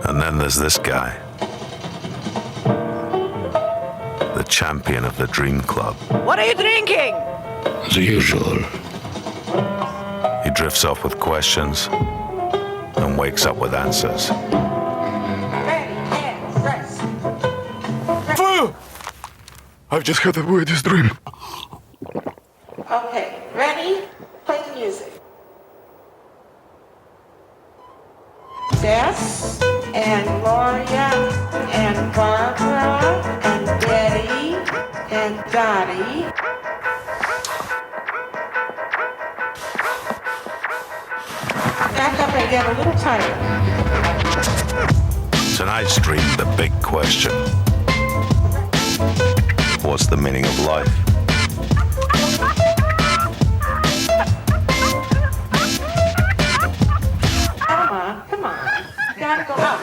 And then there's this guy, the champion of the Dream Club. What are you drinking? The usual. He drifts off with questions and wakes up with answers. I've just had the weirdest dream. Okay, ready? Play the music. Jess and Gloria and Barbara and Betty and Dottie. Back up and get a little tighter. Tonight's dream, the big question. What's the meaning of life? Come on. You gotta go up.